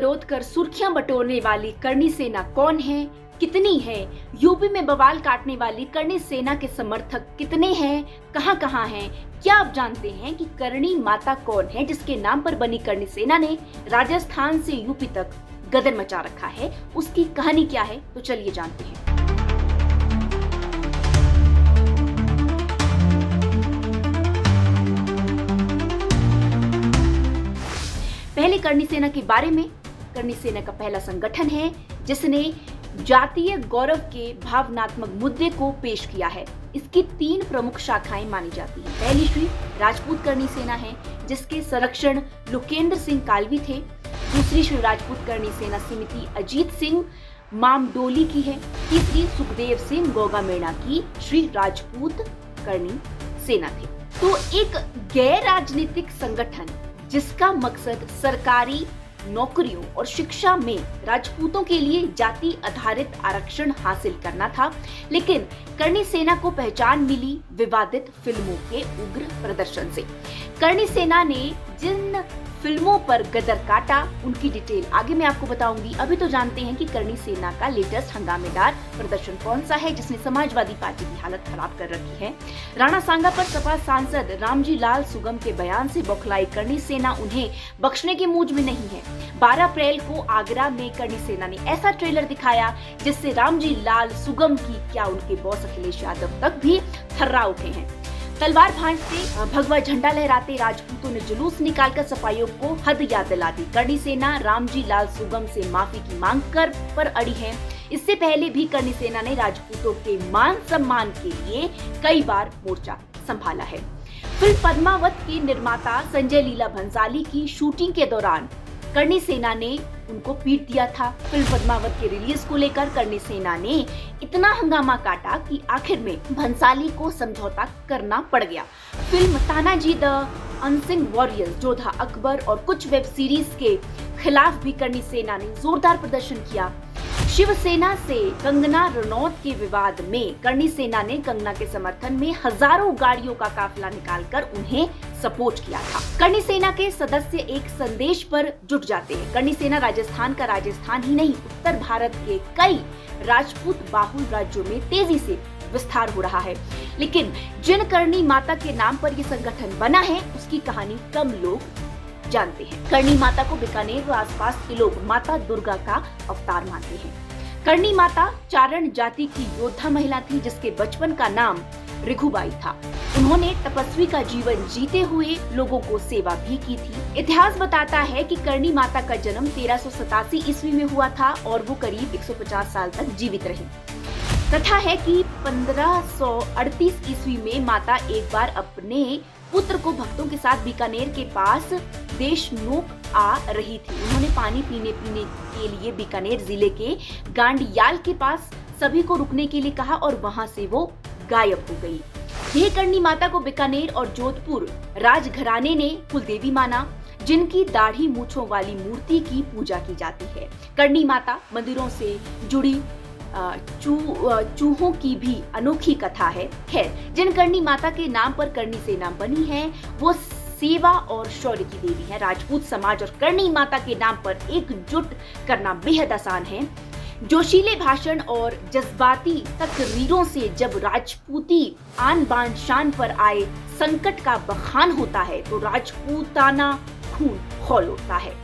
विरोध कर सुर्खियां बटोरने वाली करणी सेना कौन है, कितनी है? यूपी में बवाल काटने वाली करणी सेना के समर्थक कितने हैं, कहां कहां हैं? क्या आप जानते हैं कि करणी माता कौन है जिसके नाम पर बनी करणी सेना ने राजस्थान से यूपी तक गदर मचा रखा है? उसकी कहानी क्या है, तो चलिए जानते हैं। पहले करणी सेना के बारे में। करणी सेना का पहला संगठन है जिसने जातीय गौरव के भावनात्मक मुद्दे को पेश किया है। इसकी 3 प्रमुख शाखाएं मानी जाती हैं। पहली श्री राजपूत करणी सेना है जिसके संरक्षण लोकेंद्र सिंह कालवी थे। दूसरी श्री राजपूत करणी सेना समिति अजीत सिंह मामडोली की है। तीसरी सुखदेव सिंह गोगामेणा की श्री राजपूत करणी सेना थी। तो एक गैर राजनीतिक संगठन जिसका मकसद सरकारी नौकरियों और शिक्षा में राजपूतों के लिए जाति आधारित आरक्षण हासिल करना था। लेकिन करणी सेना को पहचान मिली विवादित फिल्मों के उग्र प्रदर्शन से। करणी सेना ने जिन फिल्मों पर गदर काटा उनकी डिटेल आगे मैं आपको बताऊंगी। अभी तो जानते हैं कि करणी सेना का लेटेस्ट हंगामेदार प्रदर्शन कौन सा है जिसने समाजवादी पार्टी की हालत खराब कर रखी है। राणा सांगा पर सपा सांसद रामजी लाल सुगम के बयान से बौखलाई करणी सेना उन्हें बख्शने के मूड में नहीं है। 12 अप्रैल को आगरा में करणी सेना ने ऐसा ट्रेलर दिखाया जिससे रामजी लाल सुगम की क्या उनके बॉस अखिलेश यादव तक भी थर्रा उठे हैं। तलवार भांजते भगवा झंडा लहराते राजपूतों ने जुलूस निकालकर सफाइयों को हद याद दिला दी। करणी सेना रामजी लाल सुगम से माफी की मांग कर पर अड़ी है। इससे पहले भी करणी सेना ने राजपूतों के मान सम्मान के लिए कई बार मोर्चा संभाला है। फिल्म पद्मावत के निर्माता संजय लीला भंसाली की शूटिंग के दौरान करणी सेना ने उनको पीट दिया था। फिल्म पद्मावत के रिलीज को लेकर करणी सेना ने इतना हंगामा काटा कि आखिर में भंसाली को समझौता करना पड़ गया। Film Tanaji the unseen warrior, Jodha Akbar और कुछ वेब सीरीज के खिलाफ भी करणी सेना ने जोरदार प्रदर्शन किया। शिवसेना से कंगना रनौत के विवाद में करणी सेना ने कंगना के समर्थन में हजारों गाड़ियों का काफिला निकालकर उन्हें सपोर्ट किया था। करणी सेना के सदस्य एक संदेश पर जुट जाते हैं। करणी सेना राजस्थान का राजस्थान ही नहीं, उत्तर भारत के कई राजपूत बाहुल राज्यों में तेजी से विस्तार हो रहा है। लेकिन जिन करणी माता के नाम पर यह संगठन बना है उसकी कहानी कम लोग जानते हैं। करणी माता को बीकानेर व आसपास के लोग माता दुर्गा का अवतार मानते हैं। करणी माता चारण जाति की योद्धा महिला थी जिसके बचपन का नाम रिघुबाई था। उन्होंने तपस्वी का जीवन जीते हुए लोगों को सेवा भी की थी। इतिहास बताता है कि करणी माता का जन्म 1387 ईस्वी में हुआ था और वो करीब 150 साल तक जीवित रही। कथा है कि 1538 ईस्वी में माता एक बार अपने पुत्र को भक्तों के साथ बीकानेर के पास देशनोक आ रही थी। उन्होंने पानी पीने के लिए बीकानेर जिले के गांडियाल के पास सभी को रुकने के लिए कहा और वहां से वो गायब हो गई। यह करणी माता को बीकानेर और जोधपुर राजघराने ने कुलदेवी माना, जिनकी दाढ़ी मूंछों वाली मूर्ति की पूजा की जाती है। करणी माता मंदिरों से जुड़ी चूहों की भी अनोखी कथा है। खैर, जिन करणी माता के नाम पर करणी सेना बनी है वो सेवा और शौर्य की देवी है। राजपूत समाज और करणी माता के नाम पर एकजुट करना बेहद आसान है। जोशीले भाषण और जज्बाती तकरीरों से जब राजपूती आन बान शान पर आए संकट का बखान होता है तो राजपूताना खून खौल उठता है।